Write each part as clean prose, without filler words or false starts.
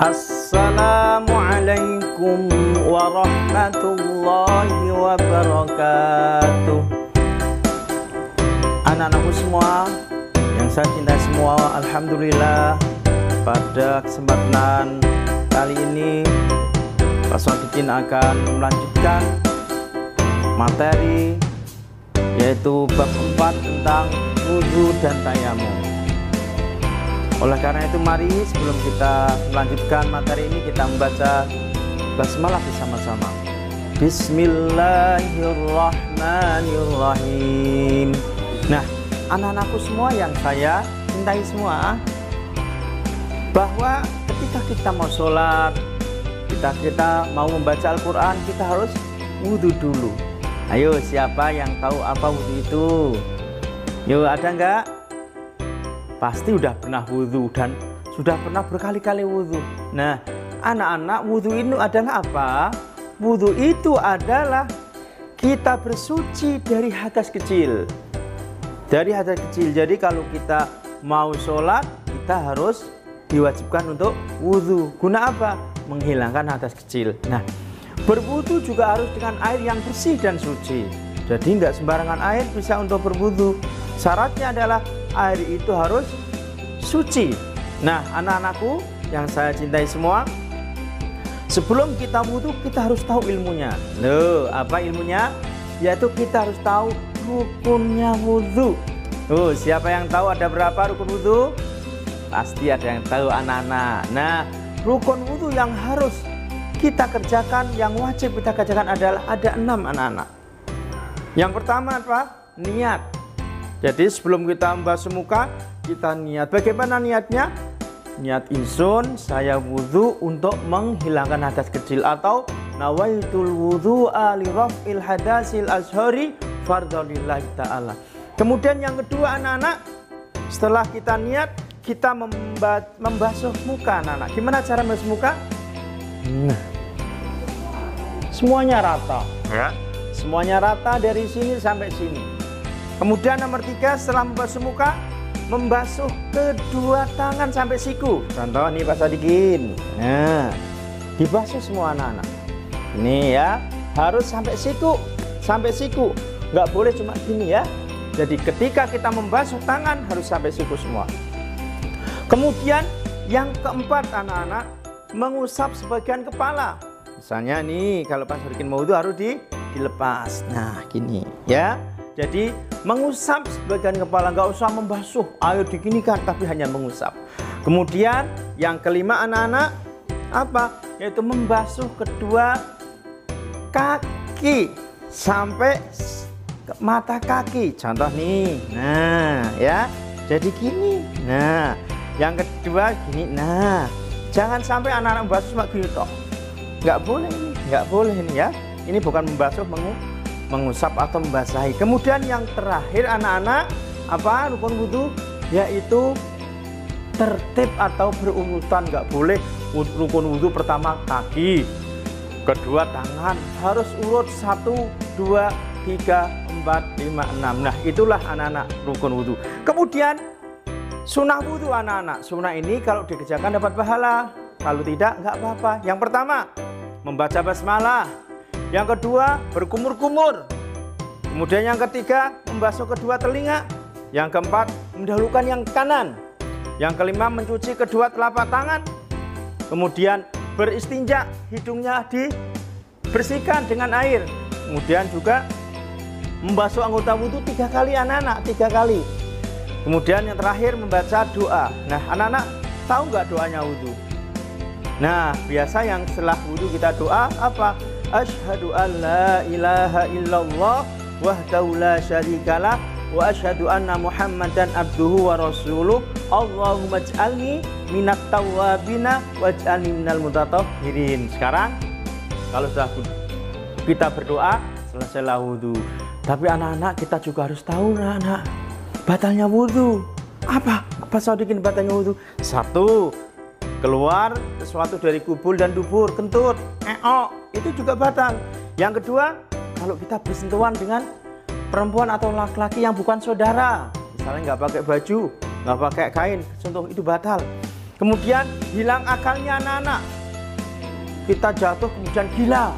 Assalamualaikum warahmatullahi wabarakatuh. Anak-anakku semua yang saya cintai semua, alhamdulillah pada kesempatan kali ini Pak Sodikin akan melanjutkan materi yaitu bab 4 tentang wudhu dan tayamum. Oleh karena itu mari sebelum kita melanjutkan materi ini kita membaca basmalah bersama-sama. Bismillahirrahmanirrahim. Nah, anak-anakku semua yang saya cintai semua, bahwa ketika kita mau sholat, kita mau membaca Al-Quran, kita harus wudhu dulu. Ayo, siapa yang tahu apa wudhu itu? Yuk, ada enggak? Pasti udah pernah wudhu dan sudah pernah berkali-kali wudhu. Nah, anak-anak, wudhu ini adalah apa? Wudhu itu adalah kita bersuci dari hadas kecil. Dari hadas kecil. Jadi kalau kita mau sholat, kita harus diwajibkan untuk wudhu. Guna apa? Menghilangkan hadas kecil. Nah, berwudhu juga harus dengan air yang bersih dan suci. Jadi nggak sembarangan air bisa untuk berwudhu. Syaratnya adalah air itu harus suci. Nah, anak-anakku yang saya cintai semua, sebelum kita wudhu kita harus tahu ilmunya. Loh, apa ilmunya? Yaitu kita harus tahu rukunnya wudhu. Siapa yang tahu ada berapa rukun wudhu? Pasti ada yang tahu anak-anak. Nah, rukun wudhu yang harus kita kerjakan, yang wajib kita kerjakan adalah ada 6 anak-anak. Yang pertama apa? Niat. Jadi sebelum kita membasuh muka, kita niat. Bagaimana niatnya? Niat insun, saya wudhu untuk menghilangkan hadas kecil, atau nawaitul wudhu'a li raf'il hadasil ashari fardhalillahi ta'ala. Kemudian yang kedua anak-anak, setelah kita niat, kita membasuh muka anak-anak. Gimana cara membasuh muka? Nah, semuanya rata ya. Semuanya rata dari sini sampai sini. Kemudian nomor 3, setelah membasuh muka, membasuh kedua tangan sampai siku. Contoh nih Pak Sodikin. Nah, dibasuh semua anak-anak. Ini ya, harus sampai siku, sampai siku. Nggak boleh cuma gini ya. Jadi ketika kita membasuh tangan harus sampai siku semua. Kemudian yang keempat anak-anak, mengusap sebagian kepala. Misalnya nih, kalau Pak Sodikin mau wudhu harus dilepas. Nah, gini ya. Jadi mengusap sebagian kepala, nggak usah membasuh air diginikan, tapi hanya mengusap. Kemudian yang kelima anak-anak apa? Yaitu membasuh kedua kaki sampai ke mata kaki. Contoh nih, nah ya, jadi gini. Nah, yang kedua gini. Nah, jangan sampai anak-anak membasuh cuma gini toh. Nggak boleh ini, nggak boleh ini ya. Ini bukan membasuh, mengusap atau membasahi. Kemudian yang terakhir anak-anak apa rukun wudhu, yaitu tertib atau berurutan. Nggak boleh rukun wudhu pertama kaki, kedua tangan, harus urut 1, 2, 3, 4, 5, 6. Nah, itulah anak-anak rukun wudhu. Kemudian sunnah wudhu anak-anak. Sunnah ini kalau dikerjakan dapat pahala, kalau tidak nggak apa-apa. Yang pertama membaca basmalah. Yang kedua, berkumur-kumur. Kemudian yang ketiga, membasuh kedua telinga. Yang keempat, mendahulukan yang kanan. Yang kelima, mencuci kedua telapak tangan. Kemudian beristinja, hidungnya dibersihkan dengan air. Kemudian juga membasuh anggota wudhu 3 kali anak-anak, 3 kali. Kemudian yang terakhir membaca doa. Nah, anak-anak tahu nggak doanya wudhu? Nah, biasa yang setelah wudhu kita doa apa? Asyhadu an la ilaha illallah wahdahu la syarikalah wa asyhadu anna Muhammadan abduhu wa rasuluh. Allahumma ij'alni minat tawwabina waj'alni minal mutatahhirin. Sekarang kalau sudah kita berdoa, selesailah wudhu. Tapi anak-anak kita juga harus tahu anak-anak, batalnya wudhu. Apa Sodikin batalnya wudhu? 1, keluar sesuatu dari kubul dan dubur, kentut, itu juga batal. Yang kedua, kalau kita bersentuhan dengan perempuan atau laki-laki yang bukan saudara, misalnya nggak pakai baju, nggak pakai kain, sentuh, itu batal. Kemudian hilang akalnya anak-anak. Kita jatuh kemudian gila.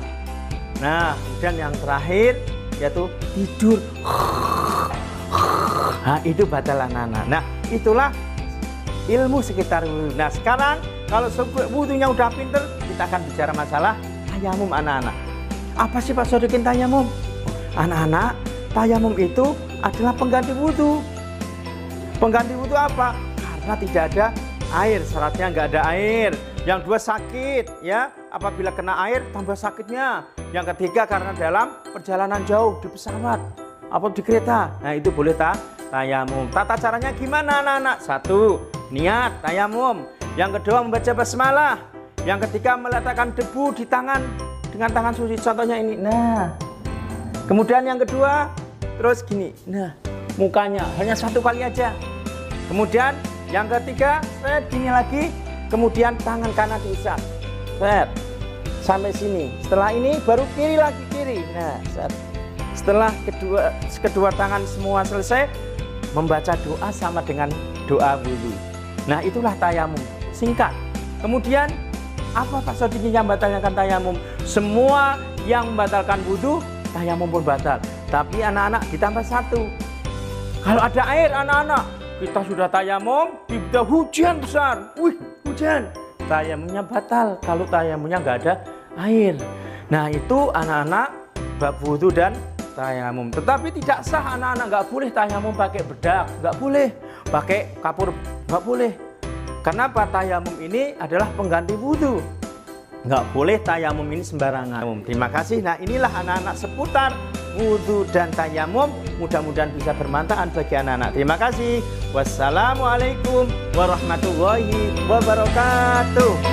Nah, kemudian yang terakhir yaitu tidur. Nah, itu batal anak-anak. Nah, itulah ilmu sekitar wudu. Nah, sekarang kalau wudunya udah pinter, kita akan bicara masalah tayamum anak-anak. Apa sih Pak Sodikin tayamum? Anak-anak, tayamum itu adalah pengganti wudu. Pengganti wudu apa? Karena tidak ada air, syaratnya nggak ada air. Yang dua sakit, ya. Apabila kena air, tambah sakitnya. Yang ketiga karena dalam perjalanan jauh di pesawat atau di kereta. Nah, itu boleh tayamum. Tata caranya gimana anak-anak? Satu, niat tayamum. Yang kedua, membaca basmalah. Yang ketiga, meletakkan debu di tangan dengan tangan suci. Contohnya ini. Nah, kemudian yang kedua, terus gini. Nah, mukanya hanya satu kali aja. Kemudian yang ketiga, set gini lagi. Kemudian tangan kanan diusap. Set sampai sini. Setelah ini baru kiri lagi kiri. Nah, set. Setelah kedua tangan semua selesai, membaca doa sama dengan doa wudu. Nah, itulah tayamum. Singkat. Kemudian apa Pak Sodikin yang membatalkan tayamum? Semua yang membatalkan wudu, tayamum pun batal. Tapi anak-anak ditambah satu. Kalau ada air anak-anak, kita sudah tayamum, tiba hujan besar. Wih, hujan. Tayamumnya batal kalau tayamumnya nggak ada air. Nah, itu anak-anak bab wudu dan tayamum. Tetapi tidak sah anak-anak, nggak boleh tayamum pakai bedak, nggak boleh pakai kapur, nggak boleh. Karena tayamum ini adalah pengganti wudu. Nggak boleh tayamum ini sembarangan. Terima kasih. Nah, inilah anak-anak seputar wudu dan tayamum. Mudah-mudahan bisa bermanfaat bagi anak-anak. Terima kasih. Wassalamualaikum warahmatullahi wabarakatuh.